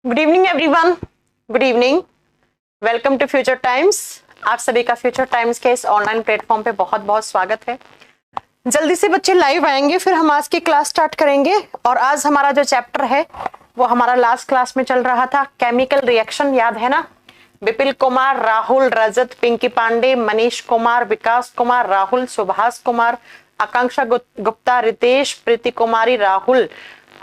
Good evening everyone, good evening. Welcome to Future Times. आप सभी का फ्यूचर टाइम्स के इस ऑनलाइन प्लेटफॉर्म पे बहुत बहुत स्वागत है। जल्दी से बच्चे लाइव आएंगे, फिर हम आज की क्लास स्टार्ट करेंगे। और आज हमारा जो चैप्टर है वो हमारा लास्ट क्लास में चल रहा था, केमिकल रिएक्शन, याद है ना। विपिल कुमार, राहुल, रजत, पिंकी पांडे, मनीष कुमार, विकास कुमार, राहुल, सुभाष कुमार, आकांक्षा गुप्ता, रितेश, प्रीति कुमारी, राहुल,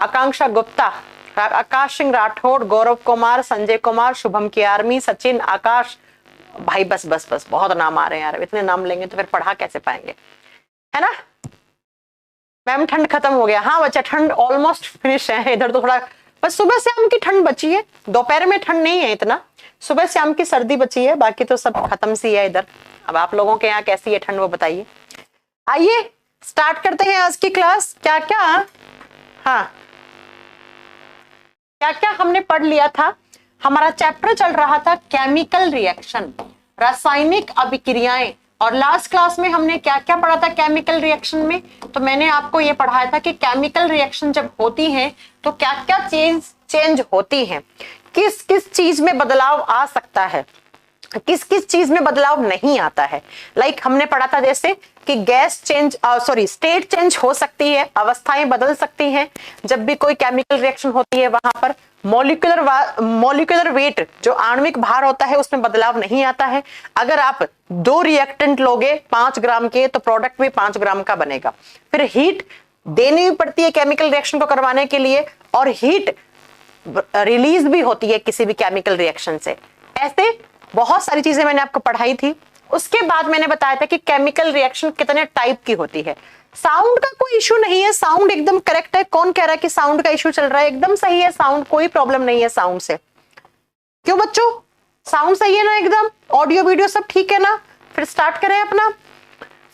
आकांक्षा गुप्ता, आकाश सिंह राठौड़, गौरव कुमार, संजय कुमार, शुभम की आर्मी, सचिन, आकाश। भाई बस बस बस, बहुत नाम आ रहे हैं यार, इतने नाम लेंगे तो फिर पढ़ा कैसे पाएंगे, है ना। मैम ठंड खत्म हो गया। हाँ बच्चा, ठंड ऑलमोस्ट फिनिश है इधर तो, थोड़ा बस सुबह शाम की ठंड बची है, दोपहर में ठंड नहीं है इतना, सुबह शाम की सर्दी बची है, बाकी तो सब खत्म सी है इधर। अब आप लोगों के यहाँ कैसी है ठंड वो बताइए। आइए स्टार्ट करते हैं आज की क्लास। क्या क्या, हाँ क्या क्या हमने पढ़ लिया था। हमारा चैप्टर चल रहा था केमिकल रिएक्शन, रासायनिक अभिक्रियाएं। और लास्ट क्लास में हमने क्या क्या पढ़ा था केमिकल रिएक्शन में। तो मैंने आपको ये पढ़ाया था कि केमिकल रिएक्शन जब होती है तो क्या क्या चेंज होती हैं, किस किस चीज में बदलाव आ सकता है, किस किस चीज में बदलाव नहीं आता है। लाइक हमने पढ़ा था जैसे कि गैस चेंज, स्टेट चेंज हो सकती है, अवस्थाएं बदल सकती हैं जब भी कोई केमिकल रिएक्शन होती है। वहां पर मॉलिक्यूलर वेट, जो आणविक भार होता है, उसमें बदलाव नहीं आता है। अगर आप 2 रिएक्टेंट लोगे 5 ग्राम के तो प्रोडक्ट भी 5 ग्राम का बनेगा। फिर हीट देनी पड़ती है केमिकल रिएक्शन को करवाने के लिए, और हीट रिलीज भी होती है किसी भी केमिकल रिएक्शन से। ऐसे बहुत सारी चीजें मैंने आपको पढ़ाई थी। उसके बाद मैंने बताया था कि केमिकल रिएक्शन कितने टाइप की होती है। साउंड का कोई इशू नहीं है, साउंड एकदम करेक्ट है। कौन कह रहा है कि साउंड का इशू चल रहा है? एकदम सही है साउंड, कोई प्रॉब्लम नहीं है साउंड से। क्यों बच्चों, साउंड सही है ना एकदम, ऑडियो वीडियो सब ठीक है ना। फिर स्टार्ट करें अपना।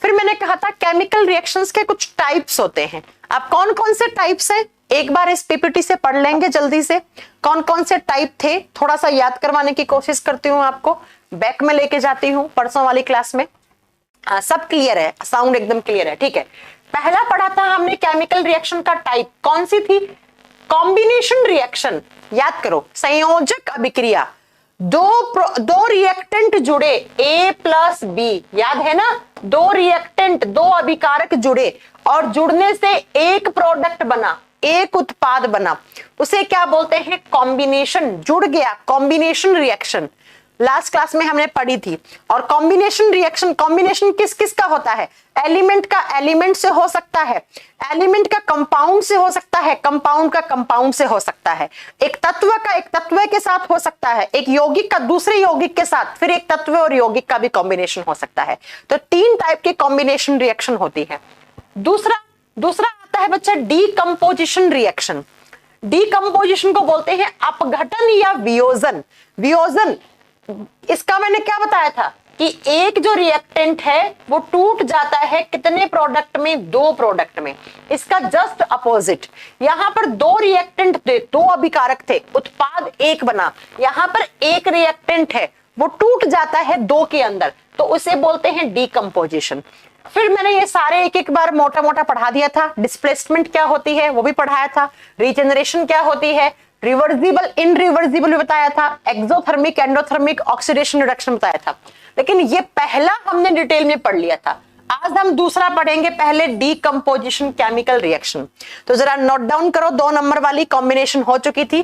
फिर मैंने कहा था केमिकल रिएक्शंस के कुछ टाइप्स होते हैं। अब कौन कौन से टाइप्स हैं एक बार इस पीपीटी से पढ़ लेंगे जल्दी से। कौन कौन से टाइप थे थोड़ा सा याद करवाने की कोशिश करती हूँ, आपको बैक में लेके जाती हूँ परसों वाली क्लास में। सब क्लियर है, साउंड एकदम क्लियर है, ठीक है। पहला पढ़ा था हमने केमिकल रिएक्शन का टाइप, कौन सी थी? Combination reaction. याद करो, संयोजक अभिक्रिया, दो रिएक्टेंट जुड़े A प्लस B, याद है ना। 2 रिएक्टेंट, 2 अभिकारक जुड़े और जुड़ने से एक प्रोडक्ट बना, एक उत्पाद बना, उसे क्या बोलते हैं? कॉम्बिनेशन। जुड़ गया, कॉम्बिनेशन रिएक्शन। लास्ट क्लास में हमने पढ़ी थी। और कॉम्बिनेशन रिएक्शन, कॉम्बिनेशन किस किस का होता है? एलिमेंट का एलिमेंट से हो सकता है, एलिमेंट का कंपाउंड से हो सकता है, कंपाउंड का कंपाउंड से हो सकता है, एक तत्व का एक तत्व के साथ हो सकता है, एक यौगिक का दूसरे यौगिक के साथ, फिर एक तत्व और यौगिक का भी कॉम्बिनेशन हो सकता है। तो 3 टाइप की कॉम्बिनेशन रिएक्शन होती है। दूसरा आता है बच्चा डीकंपोजिशन रिएक्शन। डीकंपोजिशन को बोलते हैं अपघटन या वियोजन। वियोजन, इसका मैंने क्या बताया था कि एक जो रिएक्टेंट है वो टूट जाता है कितने प्रोडक्ट में? 2 प्रोडक्ट में। इसका जस्ट अपोजिट, यहां पर 2 रिएक्टेंट थे, 2 अभिकारक थे, उत्पाद एक बना। यहां पर एक रिएक्टेंट है वो टूट जाता है 2 के अंदर, तो उसे बोलते हैं डीकंपोजिशन। फिर मैंने ये सारे एक एक बार मोटा मोटा पढ़ा दिया था। डिस्प्लेसमेंट क्या होती है वो भी पढ़ाया था, रीजनरेशन क्या होती है, रिवर्सिबल इनरिवर्सिबल भी बताया था, एक्सोथर्मिक एंडोथर्मिक ऑक्सीडेशन रिडक्शन बताया था। लेकिन ये पहला हमने डिटेल में पढ़ लिया था। आज हम दूसरा पढ़ेंगे, पहले डीकंपोजिशन केमिकल रिएक्शन। तो जरा नोट डाउन करो, 2 नंबर वाली कॉम्बिनेशन हो चुकी थी,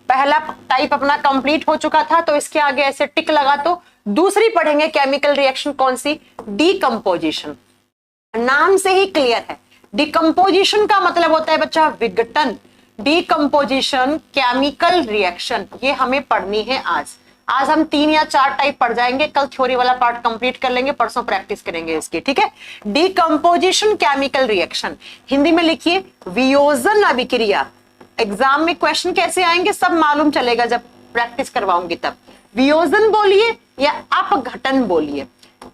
पहला टाइप अपना कंप्लीट हो चुका था, तो इसके आगे ऐसे टिक लगा। तो दूसरी पढ़ेंगे केमिकल रिएक्शन, कौन सी? डीकंपोजिशन। नाम से ही क्लियर है, डिकम्पोजिशन का मतलब होता है बच्चा विघटन। डीकंपोजिशन केमिकल रिएक्शन, ये हमें पढ़नी है आज हम 3 या 4 टाइप पढ़ जाएंगे, कल थ्योरी वाला पार्ट कंप्लीट कर लेंगे, परसों प्रैक्टिस करेंगे इसकी, ठीक है। डीकंपोजिशन केमिकल रिएक्शन, हिंदी में लिखिए वियोजन अभिक्रिया। एग्जाम में क्वेश्चन कैसे आएंगे सब मालूम चलेगा जब प्रैक्टिस करवाऊंगी तब। वियोजन बोलिए या अपघटन बोलिए,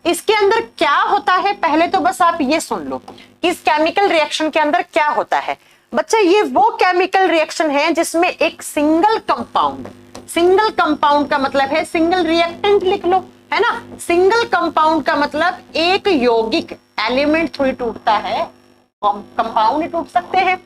इसके अंदर क्या होता है पहले तो बस आप ये सुन लो कि इस केमिकल रिएक्शन के अंदर क्या होता है। बच्चा ये वो केमिकल रिएक्शन है जिसमें एक सिंगल कंपाउंड, सिंगल कंपाउंड का मतलब है सिंगल रिएक्टेंट लिख लो, है ना। सिंगल कंपाउंड का मतलब एक यौगिक, एलिमेंट थोड़ी टूटता है, कंपाउंड टूट सकते हैं।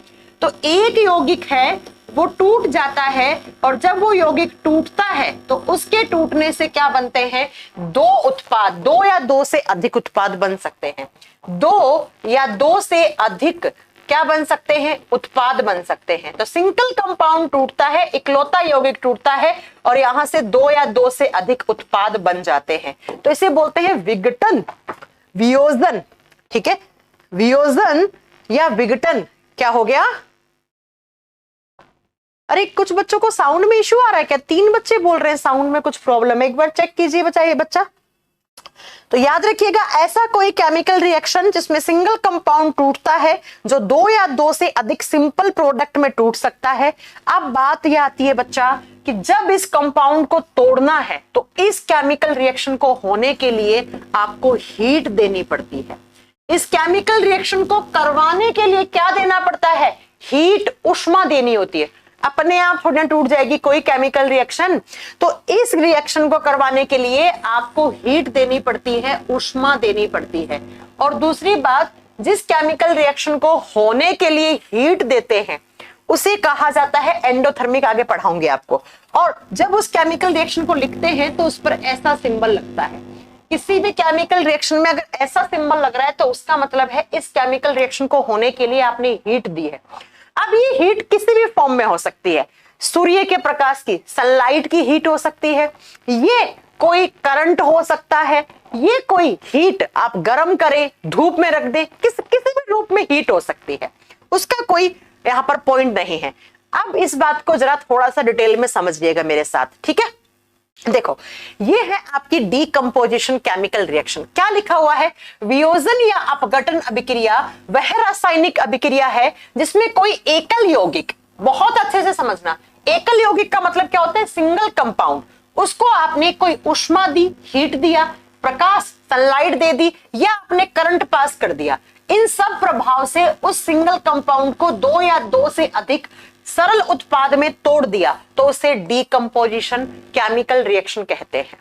तो एक यौगिक है वो टूट जाता है, और जब वो यौगिक टूटता है तो उसके टूटने से क्या बनते हैं, दो उत्पाद, दो या दो से अधिक उत्पाद बन सकते हैं, दो या दो से अधिक क्या बन सकते हैं, उत्पाद बन सकते हैं। तो सिंगल कंपाउंड टूटता है, इकलौता यौगिक टूटता है, और यहां से दो या दो से अधिक उत्पाद बन जाते हैं, तो इसे बोलते हैं विघटन, वियोजन। ठीक है, वियोजन या विघटन क्या हो गया। अरे कुछ बच्चों को साउंड में इश्यू आ रहा है क्या, 3 बच्चे बोल रहे हैं साउंड में कुछ प्रॉब्लम है, एक बार चेक कीजिए बच्चा, ये बच्चा। तो याद रखिएगा, ऐसा कोई केमिकल रिएक्शन जिसमें सिंगल कंपाउंड टूटता है, जो दो या दो से अधिक सिंपल प्रोडक्ट में टूट सकता है। अब बात यह आती है बच्चा कि जब इस कंपाउंड को तोड़ना है तो इस केमिकल रिएक्शन को होने के लिए आपको हीट देनी पड़ती है। इस केमिकल रिएक्शन को करवाने के लिए क्या देना पड़ता है, हीट, उष्मा देनी होती है। अपने आप थोड़ी ना टूट जाएगी कोई केमिकल रिएक्शन, तो इस रिएक्शन को करवाने के लिए आपको हीट देनी पड़ती है, उष्मा देनी पड़ती है। और दूसरी बात, जिस केमिकल रिएक्शन को होने के लिए हीट देते हैं उसे कहा जाता है एंडोथर्मिक, आगे पढ़ाऊंगे आपको। और जब उस केमिकल रिएक्शन को लिखते हैं तो उस पर ऐसा सिंबल लगता है। किसी भी केमिकल रिएक्शन में अगर ऐसा सिंबल लग रहा है तो उसका मतलब है इस केमिकल रिएक्शन को होने के लिए आपने हीट दी है। अब ये हीट किसी भी फॉर्म में हो सकती है, सूर्य के प्रकाश की, सनलाइट की हीट हो सकती है, ये कोई करंट हो सकता है, ये कोई हीट आप गर्म करें, धूप में रख दे, किसी भी रूप में हीट हो सकती है, उसका कोई यहां पर पॉइंट नहीं है। अब इस बात को जरा थोड़ा सा डिटेल में समझिएगा मेरे साथ, ठीक है। देखो, ये है आपकी डीकंपोजिशन केमिकल रिएक्शन। क्या लिखा हुआ है, वियोजन या अपघटन अभिक्रिया वह रासायनिक अभिक्रिया है जिसमें कोई एकल यौगिक, बहुत अच्छे से समझना, एकल यौगिक का मतलब क्या होता है, सिंगल कंपाउंड, उसको आपने कोई उष्मा दी, हीट दिया, प्रकाश, सनलाइट दे दी, या आपने करंट पास कर दिया, इन सब प्रभाव से उस सिंगल कंपाउंड को दो या दो से अधिक सरल उत्पाद में तोड़ दिया, तो उसे डीकंपोजिशन केमिकल रिएक्शन कहते हैं।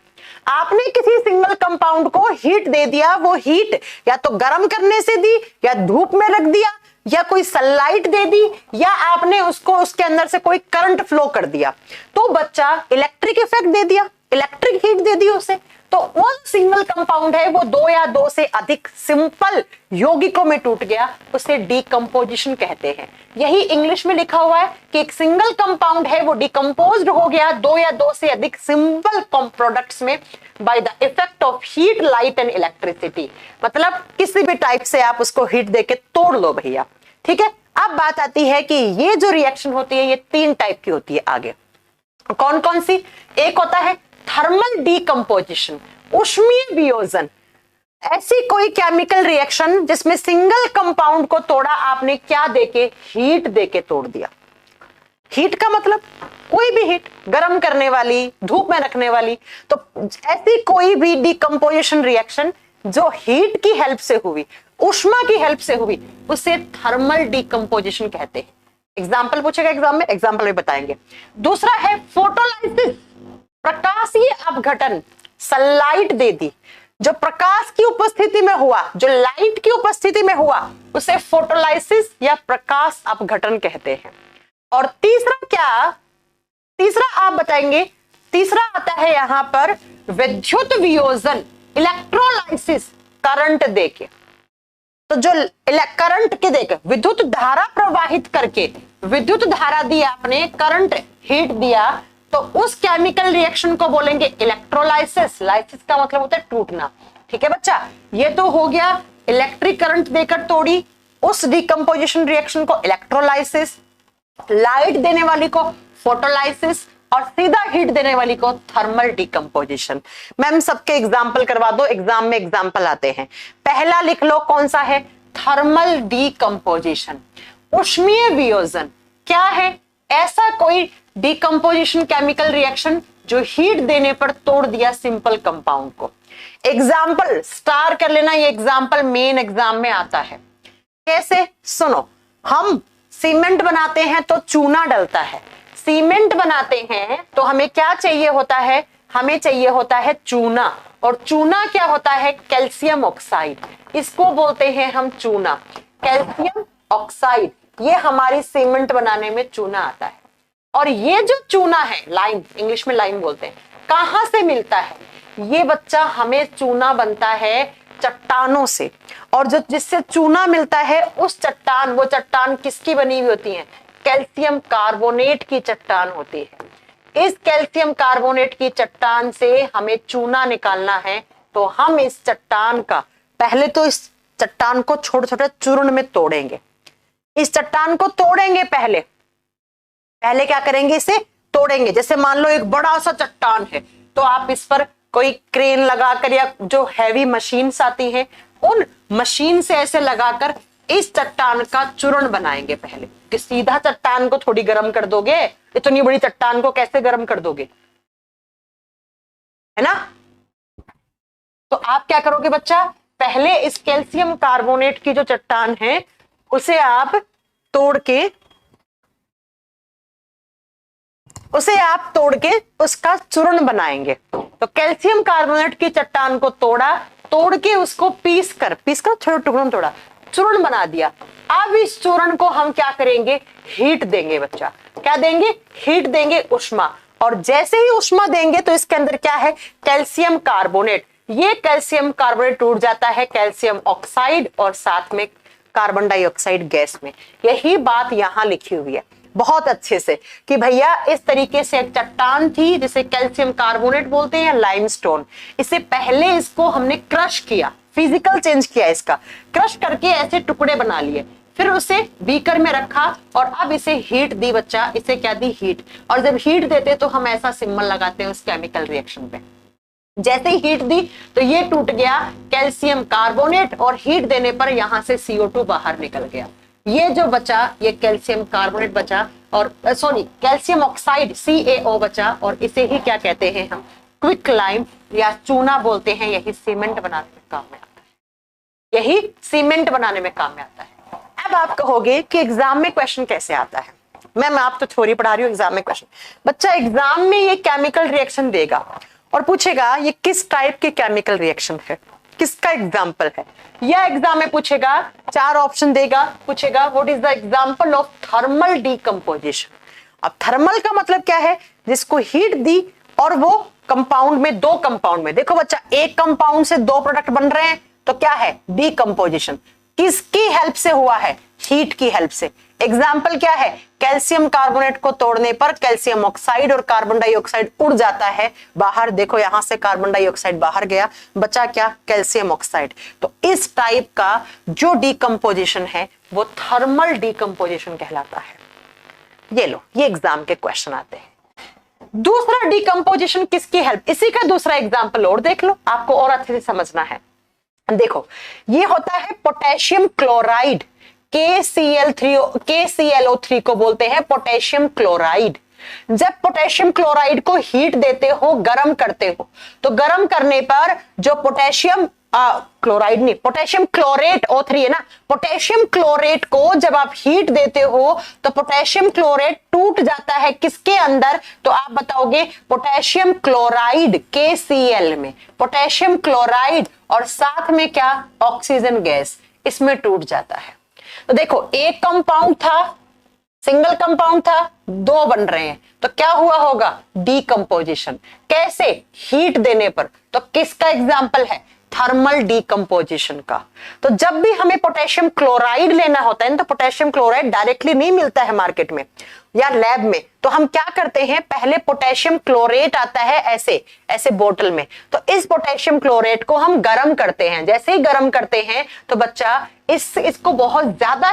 आपने किसी सिंगल कंपाउंड को हीट दे दिया, वो हीट या तो गर्म करने से दी, या धूप में रख दिया, या कोई सनलाइट दे दी, या आपने उसको उसके अंदर से कोई करंट फ्लो कर दिया, तो बच्चा इलेक्ट्रिक इफेक्ट दे दिया, इलेक्ट्रिक हीट दे दी उसे, तो वो सिंगल कंपाउंड है वो दो या दो से अधिक सिंपल यौगिकों में टूट गया, उसे डीकंपोजिशन कहते हैं। यही इंग्लिश में लिखा हुआ है कि एक सिंगल कंपाउंड है वो डिकंपोज्ड हो गया दो या दो से अधिक सिंपल प्रोडक्ट्स में by the effect of heat, light and electricity. मतलब किसी भी टाइप से आप उसको हीट देके तोड़ लो भैया, ठीक है। अब बात आती है कि ये जो रिएक्शन होती है ये 3 टाइप की होती है। आगे कौन कौन सी, एक होता है थर्मल डीकंपोजिशन, उष्मीय वियोजन, ऐसी कोई केमिकल रिएक्शन जिसमें सिंगल कंपाउंड को तोड़ा आपने क्या देके, हीट देके तोड़ दिया। हीट का मतलब कोई भी हीट, गर्म करने वाली, धूप में रखने वाली, तो ऐसी कोई भी डीकंपोजिशन रिएक्शन जो हीट की हेल्प से हुई, उष्मा की हेल्प से हुई, उसे थर्मल डीकंपोजिशन कहते हैं। एग्जाम्पल पूछेगा एग्जाम में, एग्जाम्पल में बताएंगे। दूसरा है फोटोलाइसिस, प्रकाशीय अपघटन, सनलाइट दे दी, जो प्रकाश की उपस्थिति में हुआ, जो लाइट की उपस्थिति में हुआ, उसे फोटोलाइसिस या प्रकाश अपघटन कहते हैं। और तीसरा क्या, तीसरा आप बताएंगे, तीसरा आता है यहां पर विद्युत वियोजन, इलेक्ट्रोलाइसिस, करंट देके। तो जो करंट के देके विद्युत धारा प्रवाहित करके, विद्युत धारा दी आपने, करंट, हीट दिया, तो उस केमिकल रिएक्शन को बोलेंगे इलेक्ट्रोलाइसिस। लाइसिस का मतलब होता है टूटना, ठीक है बच्चा। ये तो हो गया इलेक्ट्रिक करंट देकर तोड़ी, उस डिकंपोजिशन रिएक्शन को इलेक्ट्रोलाइसिस, लाइट देने वाली को फोटोलाइसिस, और सीधा हीट देने वाली को थर्मल डिकंपोजिशन। मैम सबके एग्जाम्पल करवा दो, एग्जाम में एग्जाम्पल आते हैं। पहला लिख लो, कौन सा है, थर्मल डिकंपोजिशन, उष्मीय वियोजन। क्या है, ऐसा कोई डिकंपोजिशन केमिकल रिएक्शन जो हीट देने पर तोड़ दिया सिंपल कंपाउंड को। एग्जाम्पल स्टार कर लेना, ये एग्जाम्पल मेन एग्जाम में आता है। कैसे, सुनो, हम सीमेंट बनाते हैं तो चूना डलता है, सीमेंट बनाते हैं तो हमें क्या चाहिए होता है, हमें चाहिए होता है चूना, और चूना क्या होता है, कैल्शियम ऑक्साइड, इसको बोलते हैं हम चूना, कैल्शियम ऑक्साइड। ये हमारी सीमेंट बनाने में चूना आता है। और ये जो चूना है, लाइम, इंग्लिश में लाइम बोलते हैं, कहां से मिलता है? ये बच्चा हमें चूना बनता है चट्टानों से, और जो जिससे चूना मिलता है उस चट्टान, वो चट्टान किसकी बनी हुई होती है? कैल्शियम कार्बोनेट की चट्टान होती है। इस कैल्शियम कार्बोनेट की चट्टान से हमें चूना निकालना है, तो हम इस चट्टान का, पहले तो इस चट्टान को छोटे छोटे चूर्ण में तोड़ेंगे। इस चट्टान को तोड़ेंगे, पहले क्या करेंगे? इसे तोड़ेंगे। जैसे मान लो एक बड़ा सा चट्टान है, तो आप इस पर कोई क्रेन लगाकर या जो हैवी मशीन्स आती हैं, उन मशीन से ऐसे लगाकर इस चट्टान का चूर्ण बनाएंगे पहले। कि सीधा चट्टान को थोड़ी गर्म कर दोगे, इतनी बड़ी चट्टान को कैसे गर्म कर दोगे, है ना? तो आप क्या करोगे बच्चा? पहले इस कैल्शियम कार्बोनेट की जो चट्टान है उसे आप तोड़ के उसका चूर्ण बनाएंगे। तो कैल्शियम कार्बोनेट की चट्टान को तोड़ के उसको पीस कर छोटे टुकड़ों में तोड़ा, चूर्ण बना दिया। अब इस चूर्ण को हम क्या करेंगे? हीट देंगे बच्चा। क्या देंगे? हीट देंगे, उष्मा। और जैसे ही उष्मा देंगे तो इसके अंदर क्या है? Calcium carbonate. ये कैल्शियम कार्बोनेट टूट जाता है कैल्शियम ऑक्साइड और साथ में कार्बन डाइऑक्साइड गैस में। यही बात यहां लिखी हुई है बहुत अच्छे से कि भैया इस तरीके से एक चट्टान थी जिसे कैल्शियम कार्बोनेट बोलते हैं, लाइमस्टोन। इससे पहले इसको हमने क्रश किया, फिजिकल चेंज किया, इसका क्रश करके ऐसे टुकड़े बना लिए, फिर उसे बीकर में रखा और अब इसे हीट दी बच्चा। इसे क्या दी? हीट। और जब हीट देते तो हम ऐसा सिंबल लगाते हैं उस केमिकल रिएक्शन पे। जैसे ही हीट दी तो ये टूट गया कैल्शियम कार्बोनेट, और हीट देने पर यहां से CO2 बाहर निकल गया। ये जो बचा ये कैल्शियम कार्बोनेट बचा, और कैल्शियम ऑक्साइड CaO बचा, और इसे ही क्या कहते हैं हम? क्विक लाइम या चूना बोलते हैं। यही सीमेंट बनाने में काम में आता है, यही सीमेंट बनाने में काम में आता है। अब आप कहोगे कि एग्जाम में क्वेश्चन कैसे आता है? मैं आप तो थ्योरी पढ़ा रही हूँ, एग्जाम में क्वेश्चन। बच्चा एग्जाम में ये केमिकल रिएक्शन देगा और पूछेगा ये किस टाइप के केमिकल रिएक्शन है, किसका एग्जाम्पल है। या एग्जाम में पूछेगा, 4 ऑप्शन देगा, पूछेगा what is the example of thermal decomposition. अब थर्मल का मतलब क्या है? जिसको हीट दी और वो कंपाउंड में, 2 कंपाउंड में, देखो बच्चा एक कंपाउंड से 2 प्रोडक्ट बन रहे हैं, तो क्या है? डीकंपोजिशन। किसकी हेल्प से हुआ है? हीट की हेल्प से। एग्जाम्पल क्या है? कैल्शियम कार्बोनेट को तोड़ने पर कैल्शियम ऑक्साइड और कार्बन डाइऑक्साइड उड़ जाता है बाहर। देखो यहां से कार्बन डाइऑक्साइड बाहर गया, बचा क्या? Calcium oxide. तो इस टाइप का जो डीकंपोजिशन है वो थर्मल डीकंपोजिशन कहलाता है। ये लो, ये एग्जाम के क्वेश्चन आते हैं। दूसरा डीकंपोजिशन किसकी हेल्प? इसी का दूसरा एग्जाम्पल और देख लो, आपको और अच्छे से समझना है। देखो ये होता है पोटेशियम क्लोराइड, KClO3 को बोलते हैं पोटेशियम क्लोराइड। जब पोटेशियम क्लोराइड को हीट देते हो, गर्म करते हो, तो गर्म करने पर जो पोटेशियम क्लोराइड नहीं, पोटेशियम क्लोरेट O3 है ना, पोटेशियम क्लोरेट को जब आप हीट देते हो तो पोटेशियम क्लोरेट टूट जाता है किसके अंदर? तो आप बताओगे पोटेशियम क्लोराइड KCl में, पोटेशियम क्लोराइड और साथ में क्या? ऑक्सीजन गैस, इसमें टूट जाता है। तो देखो एक कंपाउंड था, सिंगल कंपाउंड था, 2 बन रहे हैं, तो क्या हुआ होगा? डीकंपोजिशन। कैसे? हीट देने पर। तो किसका एग्जाम्पल है? थर्मल डीकंपोजिशन का। तो जब भी हमें पोटेशियम क्लोराइड लेना होता है, तो पोटेशियम क्लोराइड डायरेक्टली नहीं मिलता है मार्केट में या लैब में, तो हम क्या करते हैं? पहले पोटेशियम क्लोरेट आता है ऐसे ऐसे बोतल में, तो इस पोटेशियम क्लोरेट को हम गर्म करते हैं। जैसे ही गर्म करते हैं तो बच्चा इसको बहुत ज्यादा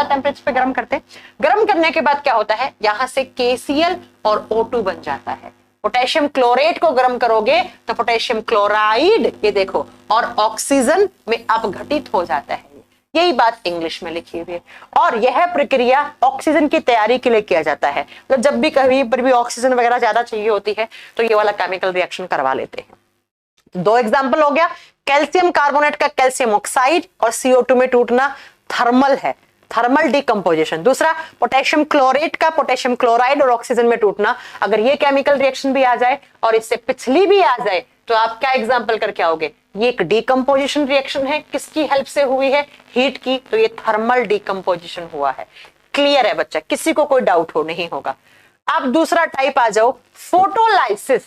टेम्परेचर पे गर्म करते हैं। गर्म करने के बाद क्या होता है? यहां से KCl और O2 बन जाता है। पोटेशियम क्लोरेट को गर्म करोगे तो पोटेशियम क्लोराइड, ये देखो, और ऑक्सीजन में अपघटित हो जाता है। यही बात इंग्लिश में लिखी हुई है। और यह प्रक्रिया ऑक्सीजन की तैयारी के लिए किया जाता है। तो जब भी कहीं पर भी ऑक्सीजन वगैरह ज्यादा चाहिए होती है तो ये वाला केमिकल रिएक्शन करवा लेते हैं। 2 एग्जाम्पल हो गया, कैल्शियम कार्बोनेट का कैल्शियम ऑक्साइड और CO2 में टूटना थर्मल है, थर्मल डीकंपोजिशन। दूसरा पोटेशियम क्लोरेट का पोटेशियम क्लोराइड और ऑक्सीजन में टूटना। अगर ये केमिकल रिएक्शन भी आ जाए और इससे पिछली भी आ जाए तो आप क्या एग्जाम्पल करके आओगे? ये एक डीकंपोजिशन रिएक्शन है, किसकी हेल्प से हुई है? हीट की। तो ये थर्मल डीकंपोजिशन हुआ है। क्लियर है बच्चा? किसी को कोई डाउट नहीं होगा। अब दूसरा टाइप आ जाओ, फोटोलाइसिस,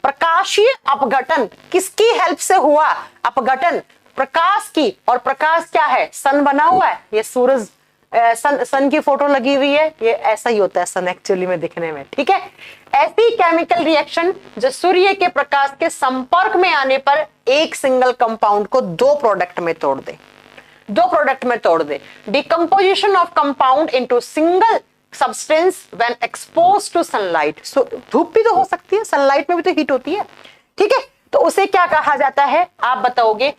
प्रकाशीय अपघटन। किसकी हेल्प से हुआ अपघटन? प्रकाश की। और प्रकाश क्या है? सन बना हुआ है, ये सूरज, सन की फोटो लगी हुई है, ये ऐसा ही होता है सन एक्चुअली में दिखने में, ठीक है। ऐसी केमिकल रिएक्शन जो सूर्य के प्रकाश के संपर्क में आने पर एक सिंगल कंपाउंड को दो प्रोडक्ट में तोड़ दे, दो प्रोडक्ट में तोड़ दे। Decomposition of compound into single substance when exposed to sunlight. धूप भी तो हो सकती है, सनलाइट में भी तो हीट होती है, ठीक है। तो उसे क्या कहा जाता है आप बताओगे?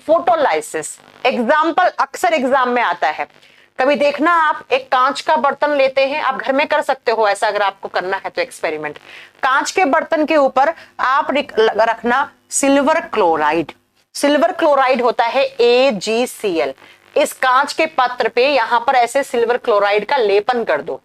फोटोलाइसिस। एग्जाम्पल अक्सर एग्जाम में आता है, कभी देखना आप एक कांच का बर्तन लेते हैं, आप घर में कर सकते हो ऐसा अगर आपको करना है तो एक्सपेरिमेंट। कांच के बर्तन के ऊपर आप रखना सिल्वर क्लोराइड। सिल्वर क्लोराइड होता है AgCl। इस कांच के पात्र पे यहां पर ऐसे सिल्वर क्लोराइड का लेपन कर दो,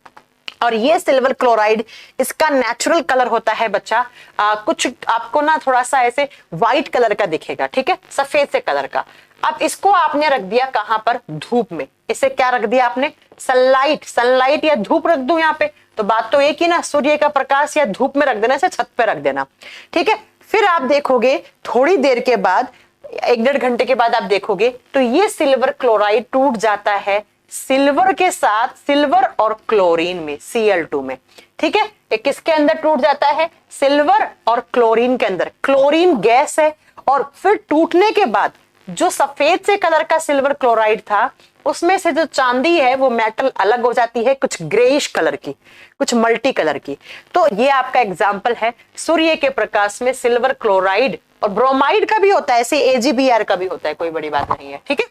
और ये सिल्वर क्लोराइड, इसका नेचुरल कलर होता है बच्चा कुछ आपको ना थोड़ा सा ऐसे व्हाइट कलर का दिखेगा, ठीक है, सफेद से कलर का। अब इसको आपने रख दिया कहां पर? धूप में। इसे क्या रख दिया आपने? सनलाइट। सनलाइट या धूप रख दूं यहाँ पे, तो बात तो एक ही ना, सूर्य का प्रकाश या धूप में रख देना, इसे छत पे रख देना, ठीक है। फिर आप देखोगे थोड़ी देर के बाद, 1-1.5 घंटे के बाद आप देखोगे तो ये सिल्वर क्लोराइड टूट जाता है सिल्वर के साथ, सिल्वर और क्लोरीन में, Cl2 में, ठीक है। ये किसके अंदर टूट जाता है? सिल्वर और क्लोरीन के अंदर। क्लोरीन गैस है, और फिर टूटने के बाद जो सफेद से कलर का सिल्वर क्लोराइड था, उसमें से जो चांदी है वो मेटल अलग हो जाती है, कुछ ग्रेइश कलर की, कुछ मल्टी कलर की। तो ये आपका एग्जाम्पल है, सूर्य के प्रकाश में सिल्वर क्लोराइड, और ब्रोमाइड का भी होता है, ऐसे AgBr का भी होता है, कोई बड़ी बात नहीं है, ठीक है।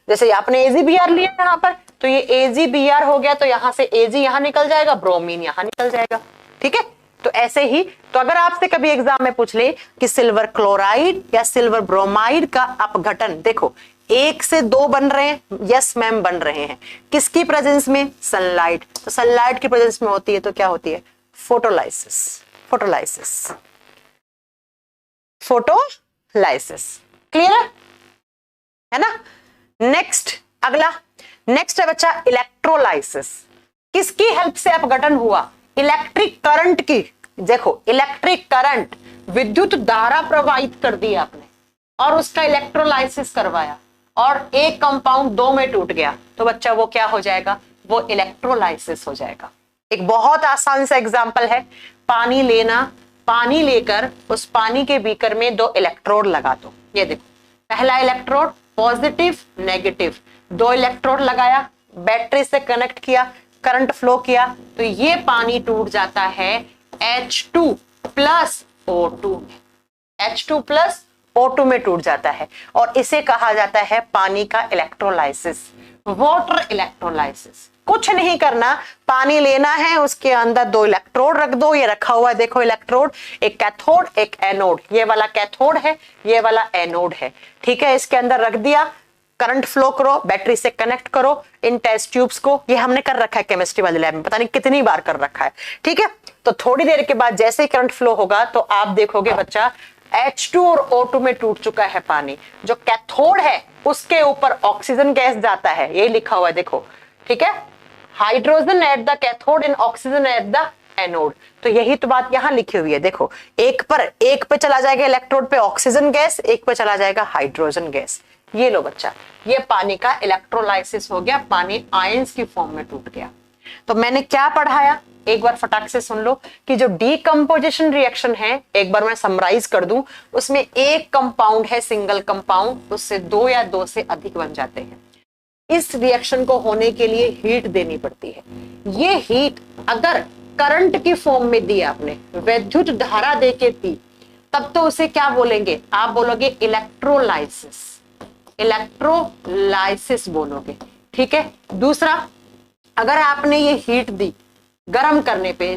जैसे आपने AgBr लिया यहाँ पर, तो ये AgBr हो गया, तो यहां से Ag यहां निकल जाएगा, ब्रोमीन यहां निकल जाएगा, ठीक है। तो ऐसे ही, तो अगर आपसे कभी एग्जाम में पूछ ले कि सिल्वर क्लोराइड या सिल्वर ब्रोमाइड का अपघटन, देखो 1 से 2 बन रहे हैं, यस मैम बन रहे हैं, किसकी प्रेजेंस में? सनलाइट। तो सनलाइट की प्रेजेंस में होती है तो क्या होती है? फोटोलाइसिस। फोटोलाइसिस, फोटोलाइसिस, क्लियर है ना। नेक्स्ट, अगला नेक्स्ट है बच्चा इलेक्ट्रोलाइसिस। किसकी हेल्प से अपघटन हुआ? इलेक्ट्रिक करंट की। देखो इलेक्ट्रिक करंट, विद्युत धारा प्रवाहित कर दी आपने और उसका इलेक्ट्रोलाइसिस करवाया, और एक कंपाउंड 2 में टूट गया, तो बच्चा वो क्या हो जाएगा? वो इलेक्ट्रोलाइसिस हो जाएगा। एक बहुत आसान सा एग्जांपल है, पानी लेना, पानी लेकर उस पानी के बीकर में 2 इलेक्ट्रोड लगा दो। ये देखो, पहला इलेक्ट्रोड पॉजिटिव नेगेटिव, 2 इलेक्ट्रोड लगाया, बैटरी से कनेक्ट किया, करंट फ्लो किया, तो ये पानी टूट जाता है H2 प्लस O2 में, H2 प्लस O2 में टूट जाता है, और इसे कहा जाता है पानी का इलेक्ट्रोलाइसिस, वाटर इलेक्ट्रोलाइसिस। कुछ नहीं करना, पानी लेना है, उसके अंदर 2 इलेक्ट्रोड रख दो, ये रखा हुआ है देखो इलेक्ट्रोड, एक कैथोड एक एनोड, ये वाला कैथोड है, ये वाला एनोड है, ठीक है। इसके अंदर रख दिया, करंट फ्लो करो, बैटरी से कनेक्ट करो इन टेस्ट ट्यूब्स को, ये हमने कर रखा है केमिस्ट्री वाले लैब में, पता नहीं कितनी बार कर रखा है, ठीक है। तो थोड़ी देर के बाद जैसे ही करंट फ्लो होगा तो आप देखोगे बच्चा H2 और O2 में टूट चुका है पानी। जो कैथोड है उसके ऊपर ऑक्सीजन गैस जाता है, ये लिखा हुआ है देखो, ठीक है, hydrogen at the cathode and oxygen at the anode. तो यही तो बात यहां लिखी हुई है, देखो एक पे चला जाएगा इलेक्ट्रोड पे ऑक्सीजन गैस, एक पे चला जाएगा हाइड्रोजन गैस। ये लो बच्चा, ये पानी का इलेक्ट्रोलाइसिस हो गया, पानी आयंस की फॉर्म में टूट गया। तो मैंने क्या पढ़ाया, एक बार फटाक से सुन लो कि जो डीकंपोजिशन रिएक्शन है, एक बार मैं समराइज कर दूं, उसमें एक कंपाउंड है सिंगल कंपाउंड, उससे 2 या 2 से अधिक बन जाते हैं। इस रिएक्शन को होने के लिए हीट देनी पड़ती है। ये हीट अगर करंट की फॉर्म में दी आपने, विद्युत धारा देके दी, तब तो उसे क्या बोलेंगे? आप बोलोगे इलेक्ट्रोलाइसिस, इलेक्ट्रोलाइसिस बोलोगे, ठीक है। दूसरा, अगर आपने ये हीट दी गर्म करने पे,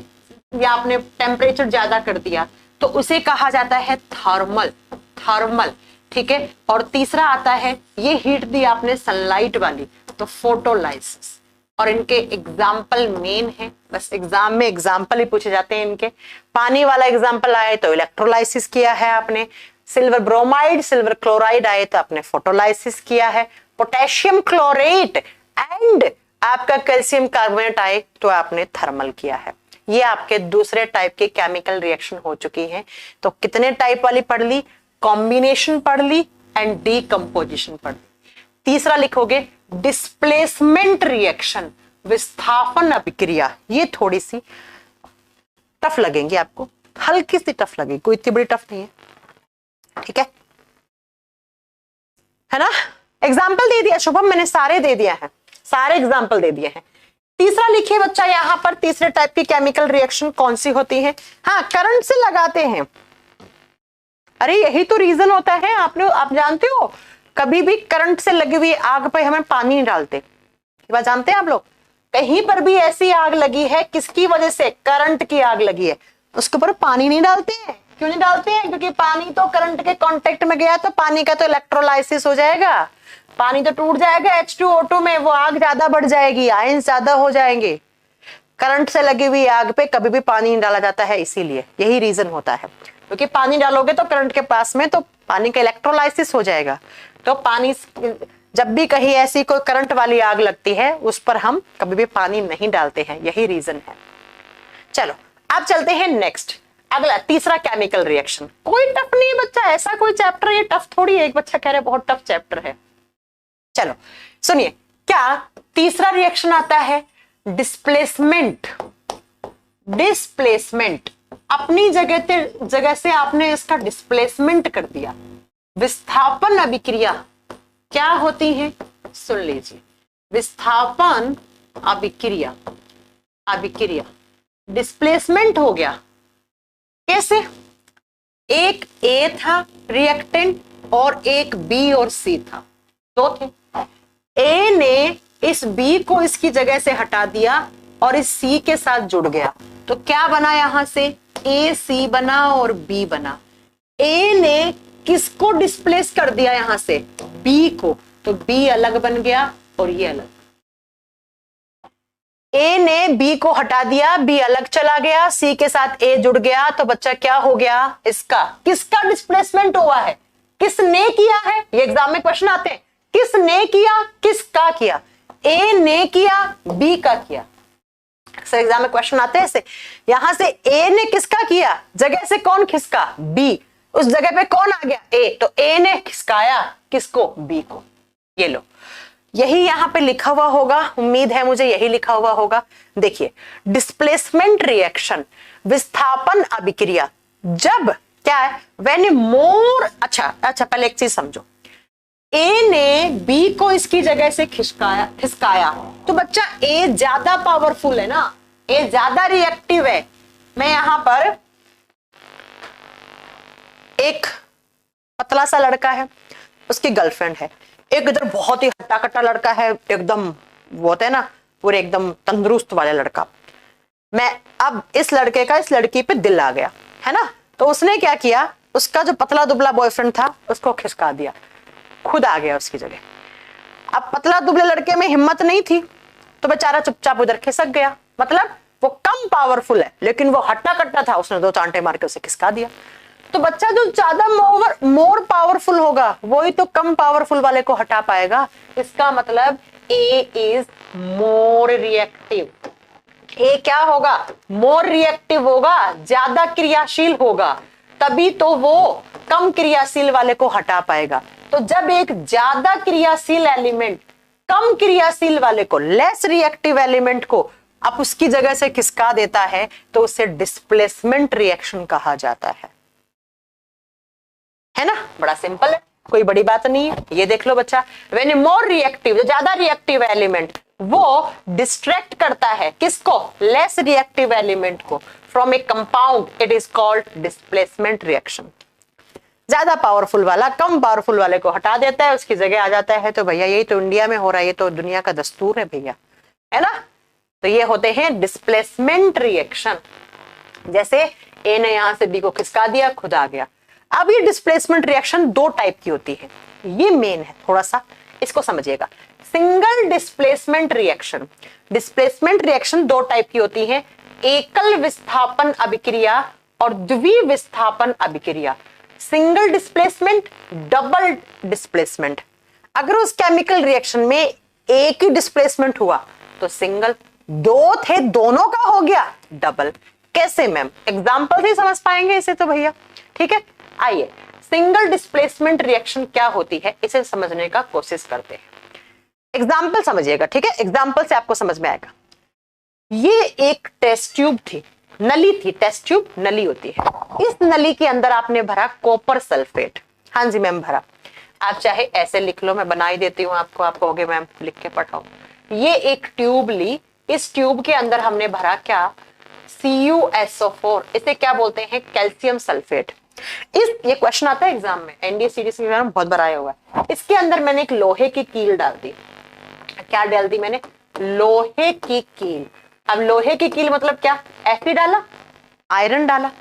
या आपने टेम्परेचर ज्यादा कर दिया, तो उसे कहा जाता है थर्मल, थर्मल, ठीक है। और तीसरा आता है, ये हीट दी आपने सनलाइट वाली, तो फोटोलाइसिस। और इनके एग्जाम्पल मेन है, बस एग्जाम में एग्जाम्पल ही पूछे जाते हैं इनके। पानी वाला एग्जाम्पल आए तो इलेक्ट्रोलाइसिस किया है आपने, सिल्वर ब्रोमाइड सिल्वर क्लोराइड आए तो आपने फोटोलाइसिस किया है, पोटेशियम क्लोरेट एंड आपका कैल्शियम कार्बोनेट आए तो आपने थर्मल किया है। ये आपके दूसरे टाइप की केमिकल रिएक्शन हो चुकी है। तो कितने टाइप वाली पढ़ ली? कॉम्बिनेशन पढ़ ली एंड डीकंपोजिशन पढ़ ली। तीसरा लिखोगे डिस्प्लेसमेंट रिएक्शन, विस्थापन अभिक्रिया। ये थोड़ी सी टफ लगेंगी आपको, हल्की सी टफ लगेगी, कोई इतनी बड़ी टफ नहीं है, ठीक है ना। एग्जाम्पल दे दिया शुभम, मैंने सारे दे दिया है, सारे एग्जाम्पल दे दिए हैं। तीसरा लिखिए बच्चा यहां पर, तीसरे टाइप की केमिकल रिएक्शन कौन सी होती है? हाँ, करंट से लगाते हैं। अरे यही तो रीजन होता है, आप जानते हो कभी भी करंट से लगी हुई आग पे हमें पानी नहीं डालते। ये बात जानते हैं आप लोग? कहीं पर भी ऐसी आग लगी है, किसकी वजह से? करंट की आग लगी है, उसके ऊपर पानी नहीं डालते हैं। क्यों नहीं डालते हैं? क्योंकि पानी तो करंट के कांटेक्ट में गया तो पानी का तो इलेक्ट्रोलाइसिस हो जाएगा, पानी तो टूट जाएगा H2O2 में, वो आग ज्यादा बढ़ जाएगी, आयंस ज्यादा हो जाएंगे। करंट से लगी हुई आग पे कभी भी पानी नहीं डाला जाता है, इसीलिए यही रीजन होता है। क्योंकि पानी डालोगे तो करंट के पास में तो पानी का इलेक्ट्रोलाइसिस हो जाएगा। तो पानी, जब भी कहीं ऐसी कोई करंट वाली आग लगती है उस पर हम कभी भी पानी नहीं डालते हैं, यही रीजन है। चलो अब चलते हैं नेक्स्ट, अगला तीसरा केमिकल रिएक्शन। कोई टफ नहीं बच्चा, ऐसा कोई चैप्टर ये टफ थोड़ी है। एक बच्चा कह रहा है बहुत टफ चैप्टर है। चलो सुनिए, क्या तीसरा रिएक्शन आता है डिस्प्लेसमेंट। डिस्प्लेसमेंट, अपनी जगह से आपने इसका डिस्प्लेसमेंट कर दिया। विस्थापन अभिक्रिया क्या होती है? सुन लीजिए, विस्थापन अभिक्रिया, अभिक्रिया डिस्प्लेसमेंट हो गया। कैसे? एक ए था रिएक्टेंट और एक बी और सी था, दो थे। ए ने इस बी को इसकी जगह से हटा दिया और इस सी के साथ जुड़ गया, तो क्या बना? यहां से ए सी बना और बी बना। ए ने किसको डिस्प्लेस कर दिया? यहां से बी को, तो बी अलग बन गया और ये अलग। ए ने बी को हटा दिया, बी अलग चला गया, सी के साथ ए जुड़ गया, तो बच्चा क्या हो गया? इसका, किसका डिस्प्लेसमेंट हुआ है? किसने किया है? ये एग्जाम में क्वेश्चन आते हैं, किसने किया, किसका किया? ए ने किया, बी का किया। अक्सर एग्जाम में क्वेश्चन आते हैं ऐसे। यहां से ए ने किसका किया, जगह से कौन खिसका? बी, उस जगह पे कौन आ गया? ए, तो ए ने खिसकाया किसको? बी को। ये लो, यही यहां पे लिखा हुआ होगा, उम्मीद है मुझे यही लिखा हुआ होगा। देखिए, डिस्प्लेसमेंट रिएक्शन, विस्थापन अभिक्रिया, जब क्या है? व्हेन मोर, अच्छा पहले एक चीज समझो, ए ने बी को इसकी जगह से खिसकाया, तो बच्चा ए ज्यादा पावरफुल है ना, ए ज्यादा रिएक्टिव है। मैं यहां पर, एक पतला सा लड़का है, उसकी गर्लफ्रेंड है, एक इधर बहुत ही हट्टा कट्टा लड़का है, एकदम वो होता है ना पूरे एकदम तंदुरुस्त वाला लड़का। मैं अब इस लड़के का इस लड़की पे दिल आ गया है ना, तो उसने क्या किया? उसका जो पतला दुबला बॉयफ्रेंड था उसको खिसका दिया, खुद आ गया उसकी जगह। अब पतला दुबले लड़के में हिम्मत नहीं थी तो बेचारा चुपचाप उधर खिसक गया। मतलब वो कम पावरफुल है लेकिन वो हट्टा कट्टा था, उसने दो चांटे मार के उसे खिसका दिया। तो बच्चा जो ज्यादा मोर पावरफुल होगा वही तो कम पावरफुल वाले को हटा पाएगा। इसका मतलब ए इज मोर रिएक्टिव। ए क्या होगा? मोर रिएक्टिव होगा, ज्यादा क्रियाशील होगा, तभी तो वो कम क्रियाशील वाले को हटा पाएगा। तो जब एक ज्यादा क्रियाशील एलिमेंट कम क्रियाशील वाले को, लेस रिएक्टिव एलिमेंट को अब उसकी जगह से खिसका देता है तो उसे डिस्प्लेसमेंट रिएक्शन कहा जाता है ना। बड़ा सिंपल है, कोई बड़ी बात नहीं है। ये देख लो बच्चा, व्हेन मोर रिएक्टिव, जो ज्यादा रिएक्टिव एलिमेंट वो डिस्ट्रैक्ट करता है किसको? लेस रिएक्टिव एलिमेंट को from A compound, it is called displacement reaction. ज्यादा पावरफुल वाला कम पावरफुल वाले को हटा देता है, उसकी जगह आ जाता है। तो भैया यही तो इंडिया में हो रहा है, ये तो दुनिया का दस्तूर है भैया, है ना। तो ये होते हैं डिस्प्लेसमेंट रिएक्शन। जैसे ए ने यहां से बी को खिसका दिया, खुद आ गया। अब ये डिस्प्लेसमेंट रिएक्शन दो टाइप की होती है, ये मेन है, थोड़ा सा इसको समझिएगा। Single displacement reaction, displacement reaction दो टाइप की होती है, एकल विस्थापन अभिक्रिया और द्वि विस्थापन अभिक्रिया। Single displacement, double displacement. अगर उस केमिकल रिएक्शन में एक ही डिस्प्लेसमेंट हुआ तो सिंगल, दो थे दोनों का हो गया डबल। कैसे मैम? एग्जाम्पल से समझ पाएंगे इसे तो भैया, ठीक है। आइए सिंगल डिस्प्लेसमेंट रिएक्शन क्या होती है इसे समझने का कोशिश करते हैं। एग्जाम्पल समझिएगा, ठीक है, एग्जाम्पल से आपको समझ में आएगा। ये एक टेस्ट ट्यूब थी, नली थी, टेस्ट ट्यूब नली होती है। इस नली के अंदर आपने भरा कॉपर सल्फेट। हाँ जी मैम भरा। आप चाहे ऐसे लिख लो, मैं बना ही देती हूँ आपको, आप कहोगे मैम लिख के पढ़ाओ। ये एक ट्यूब ली, इस ट्यूब के अंदर हमने भरा क्या? CuSO4। इसे क्या बोलते हैं? Calcium sulphate. ये क्वेश्चन आता है एग्जाम में, एनडीए सीरीज में बहुत बार आया हुआ है। इसके अंदर मैंने एक लोहे की कील डाल दी। क्या डाल दी मैंने? लोहे की कील। अब लोहे की कील मतलब क्या? Fe डाला, आयरन डाला।